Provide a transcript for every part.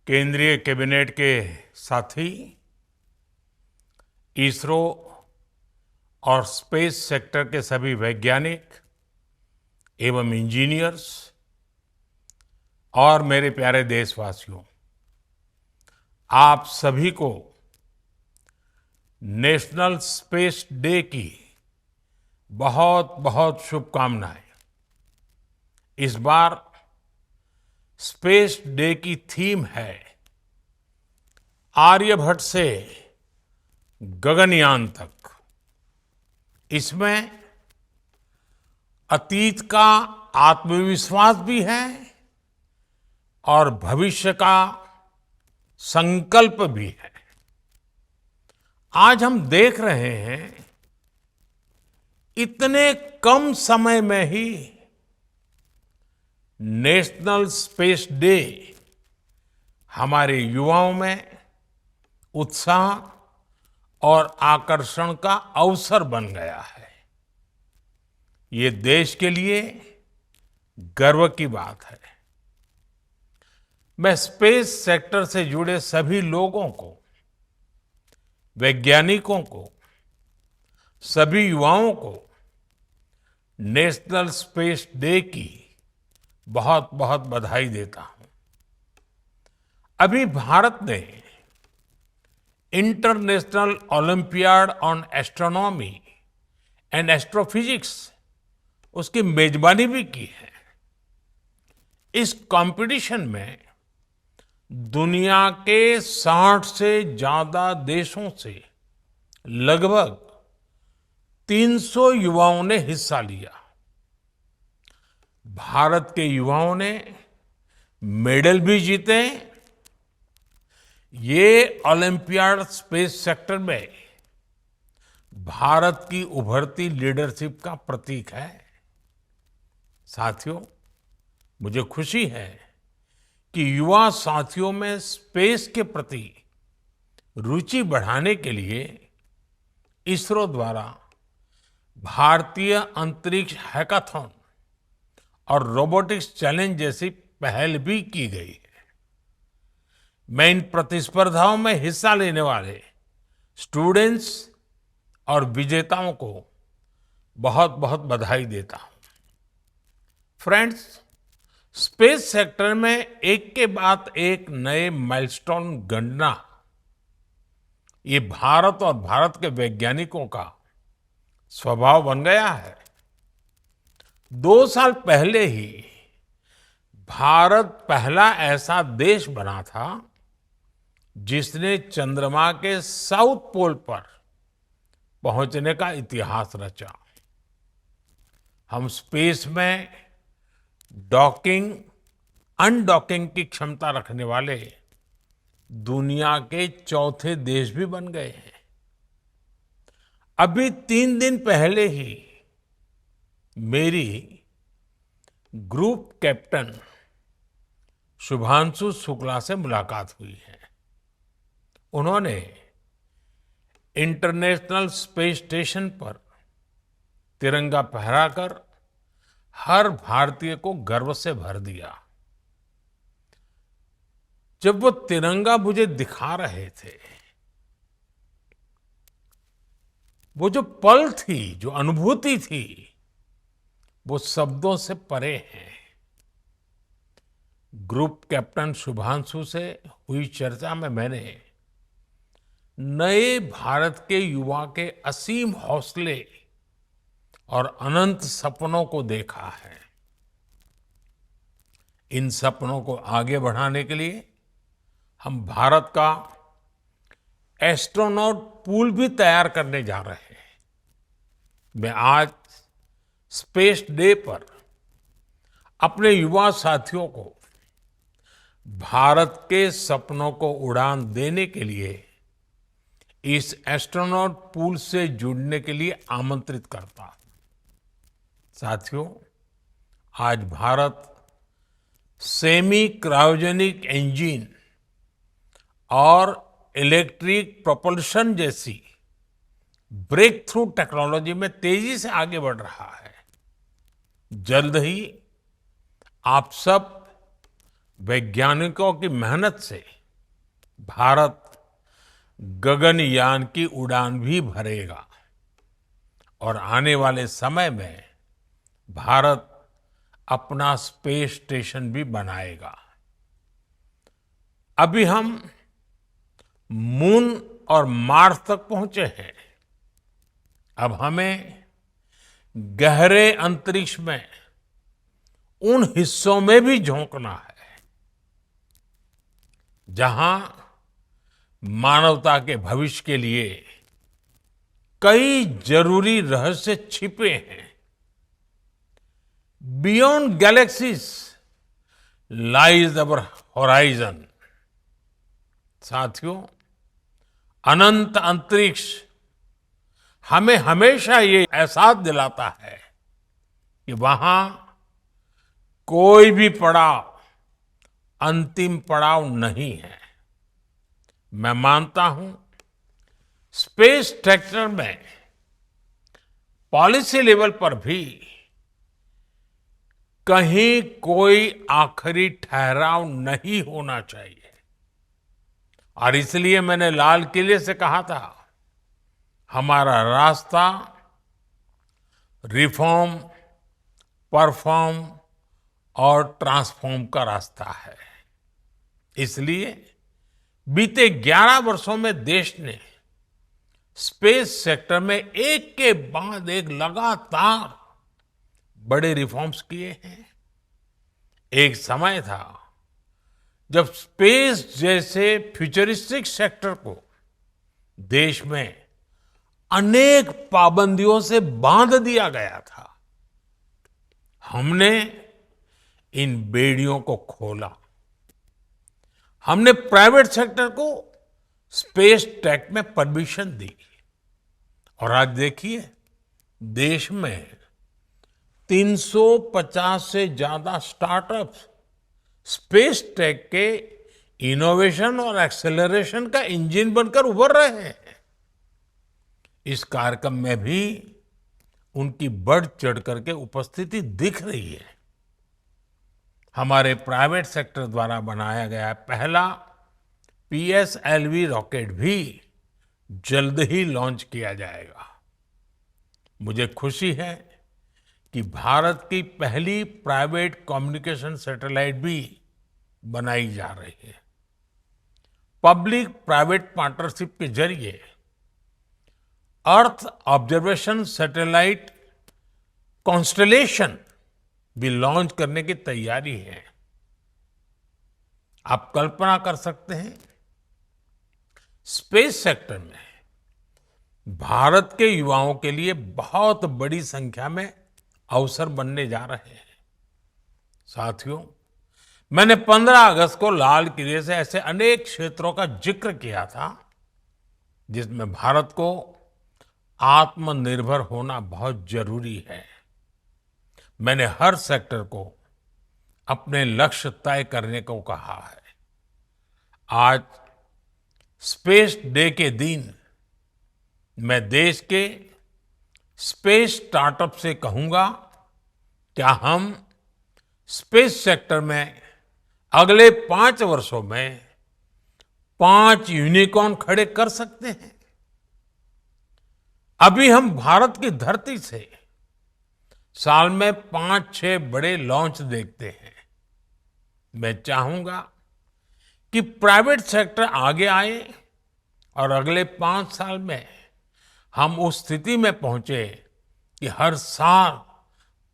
केंद्रीय कैबिनेट के साथी, इसरो और स्पेस सेक्टर के सभी वैज्ञानिक एवं इंजीनियर्स और मेरे प्यारे देशवासियों, आप सभी को नेशनल स्पेस डे की बहुत बहुत शुभकामनाएं। इस बार स्पेस डे की थीम है आर्यभट्ट से गगनयान तक। इसमें अतीत का आत्मविश्वास भी है और भविष्य का संकल्प भी है। आज हम देख रहे हैं इतने कम समय में ही नेशनल स्पेस डे हमारे युवाओं में उत्साह और आकर्षण का अवसर बन गया है। ये देश के लिए गर्व की बात है। मैं स्पेस सेक्टर से जुड़े सभी लोगों को, वैज्ञानिकों को, सभी युवाओं को नेशनल स्पेस डे की बहुत बहुत बधाई देता हूं। अभी भारत ने international olympiad on astronomy and astrophysics उसकी मेजबानी भी की है। इस कंपटीशन में दुनिया के 60 से ज्यादा देशों से लगभग 300 युवाओं ने हिस्सा लिया। भारत के युवाओं ने मेडल भी जीते। ये ओलंपियाड स्पेस सेक्टर में भारत की उभरती लीडरशिप का प्रतीक है। साथियों, मुझे खुशी है कि युवा साथियों में स्पेस के प्रति रुचि बढ़ाने के लिए इसरो द्वारा भारतीय अंतरिक्ष हैकाथॉन और रोबोटिक्स चैलेंज जैसी पहल भी की गई है। मैं इन प्रतिस्पर्धाओं में हिस्सा लेने वाले स्टूडेंट्स और विजेताओं को बहुत बहुत बधाई देता हूं। फ्रेंड्स, स्पेस सेक्टर में एक के बाद एक नए माइलस्टोन गणना, ये भारत और भारत के वैज्ञानिकों का स्वभाव बन गया है। 2 साल पहले ही भारत पहला ऐसा देश बना था जिसने चंद्रमा के साउथ पोल पर पहुंचने का इतिहास रचा। हम स्पेस में डॉकिंग, अनडॉकिंग की क्षमता रखने वाले दुनिया के चौथे देश भी बन गए हैं। अभी 3 दिन पहले ही मेरी ग्रुप कैप्टन शुभांशु शुक्ला से मुलाकात हुई है। उन्होंने इंटरनेशनल स्पेस स्टेशन पर तिरंगा फहराकर हर भारतीय को गर्व से भर दिया। जब वो तिरंगा मुझे दिखा रहे थे, वो जो पल थी, जो अनुभूति थी, वो शब्दों से परे है। ग्रुप कैप्टन शुभांशु से हुई चर्चा में मैंने नए भारत के युवा के असीम हौसले और अनंत सपनों को देखा है। इन सपनों को आगे बढ़ाने के लिए हम भारत का एस्ट्रोनॉट पूल भी तैयार करने जा रहे हैं। मैं आज स्पेस डे पर अपने युवा साथियों को भारत के सपनों को उड़ान देने के लिए इस एस्ट्रोनॉट पूल से जुड़ने के लिए आमंत्रित करता हूं। साथियों, आज भारत सेमी क्रायोजेनिक इंजन और इलेक्ट्रिक प्रोपल्शन जैसी ब्रेक थ्रू टेक्नोलॉजी में तेजी से आगे बढ़ रहा है। जल्द ही आप सब वैज्ञानिकों की मेहनत से भारत गगनयान की उड़ान भी भरेगा और आने वाले समय में भारत अपना स्पेस स्टेशन भी बनाएगा। अभी हम मून और मार्स तक पहुंचे हैं। अब हमें गहरे अंतरिक्ष में उन हिस्सों में भी झोंकना है जहां मानवता के भविष्य के लिए कई जरूरी रहस्य छिपे हैं। बियॉन्ड गैलेक्सीज लाइज अवर होराइजन। साथियों, अनंत अंतरिक्ष हमें हमेशा ये एहसास दिलाता है कि वहां कोई भी पड़ाव अंतिम पड़ाव नहीं है। मैं मानता हूं स्पेस सेक्टर में पॉलिसी लेवल पर भी कहीं कोई आखिरी ठहराव नहीं होना चाहिए। और इसलिए मैंने लाल किले से कहा था, हमारा रास्ता रिफॉर्म, परफॉर्म और ट्रांसफॉर्म का रास्ता है। इसलिए बीते 11 वर्षों में देश ने स्पेस सेक्टर में एक के बाद एक लगातार बड़े रिफॉर्म्स किए हैं। एक समय था जब स्पेस जैसे फ्यूचरिस्टिक सेक्टर को देश में अनेक पाबंदियों से बांध दिया गया था। हमने इन बेड़ियों को खोला। हमने प्राइवेट सेक्टर को स्पेस टेक में परमिशन दी और आज देखिए देश में 350 से ज्यादा स्टार्टअप्स स्पेस टेक के इनोवेशन और एक्सेलरेशन का इंजन बनकर उभर रहे हैं। इस कार्यक्रम में भी उनकी बढ़ चढ़ करके उपस्थिति दिख रही है। हमारे प्राइवेट सेक्टर द्वारा बनाया गया पहला पीएसएलवी रॉकेट भी जल्द ही लॉन्च किया जाएगा। मुझे खुशी है कि भारत की पहली प्राइवेट कम्युनिकेशन सैटेलाइट भी बनाई जा रही है। पब्लिक प्राइवेट पार्टनरशिप के जरिए अर्थ ऑब्जर्वेशन सैटेलाइट कॉन्स्टलेशन भी लॉन्च करने की तैयारी है। आप कल्पना कर सकते हैं स्पेस सेक्टर में भारत के युवाओं के लिए बहुत बड़ी संख्या में अवसर बनने जा रहे हैं। साथियों, मैंने 15 अगस्त को लाल किले से ऐसे अनेक क्षेत्रों का जिक्र किया था जिसमें भारत को आत्मनिर्भर होना बहुत जरूरी है। मैंने हर सेक्टर को अपने लक्ष्य तय करने को कहा है। आज स्पेस डे के दिन मैं देश के स्पेस स्टार्टअप से कहूंगा, क्या हम स्पेस सेक्टर में अगले 5 वर्षों में 5 यूनिकॉर्न खड़े कर सकते हैं? अभी हम भारत की धरती से साल में 5-6 बड़े लॉन्च देखते हैं। मैं चाहूंगा कि प्राइवेट सेक्टर आगे आए और अगले 5 साल में हम उस स्थिति में पहुंचे कि हर साल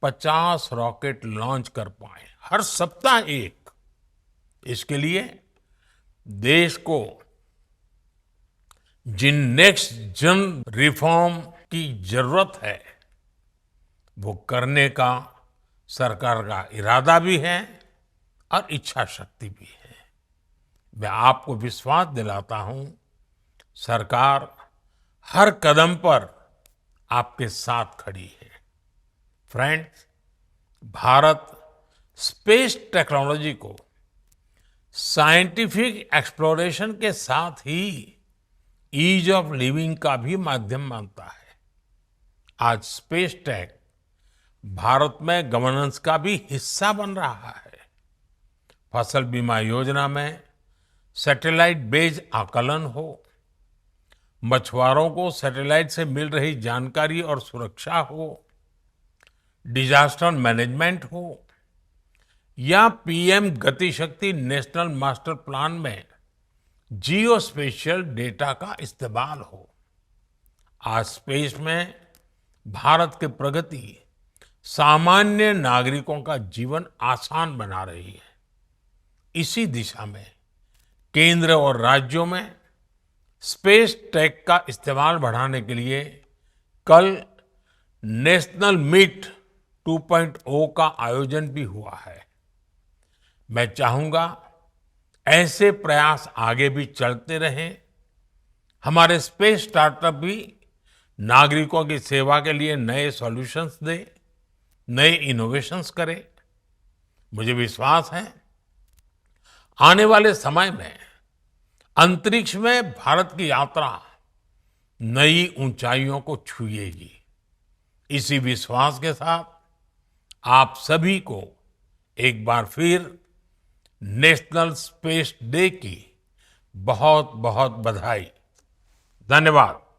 50 रॉकेट लॉन्च कर पाए, हर सप्ताह एक। इसके लिए देश को जिन नेक्स्ट जन रिफॉर्म की जरूरत है वो करने का सरकार का इरादा भी है और इच्छा शक्ति भी है। मैं आपको विश्वास दिलाता हूं, सरकार हर कदम पर आपके साथ खड़ी है। फ्रेंड्स, भारत स्पेस टेक्नोलॉजी को साइंटिफिक एक्सप्लोरेशन के साथ ही ईज ऑफ लिविंग का भी माध्यम मानता है। आज स्पेस टेक भारत में गवर्नेंस का भी हिस्सा बन रहा है। फसल बीमा योजना में सैटेलाइट बेस्ड आकलन हो, मछुआरों को सैटेलाइट से मिल रही जानकारी और सुरक्षा हो, डिजास्टर मैनेजमेंट हो या पीएम गति शक्ति नेशनल मास्टर प्लान में जियो स्पेशियल डेटा का इस्तेमाल हो। आज स्पेस में भारत की प्रगति सामान्य नागरिकों का जीवन आसान बना रही है। इसी दिशा में केंद्र और राज्यों में स्पेस टेक का इस्तेमाल बढ़ाने के लिए कल नेशनल मीट 2.0 का आयोजन भी हुआ है। मैं चाहूंगा ऐसे प्रयास आगे भी चलते रहें। हमारे स्पेस स्टार्टअप भी नागरिकों की सेवा के लिए नए सॉल्यूशंस दे, नए इनोवेशंस करे। मुझे विश्वास है आने वाले समय में अंतरिक्ष में भारत की यात्रा नई ऊंचाइयों को छुएगी। इसी विश्वास के साथ आप सभी को एक बार फिर नेशनल स्पेस डे की बहुत बहुत बधाई। धन्यवाद।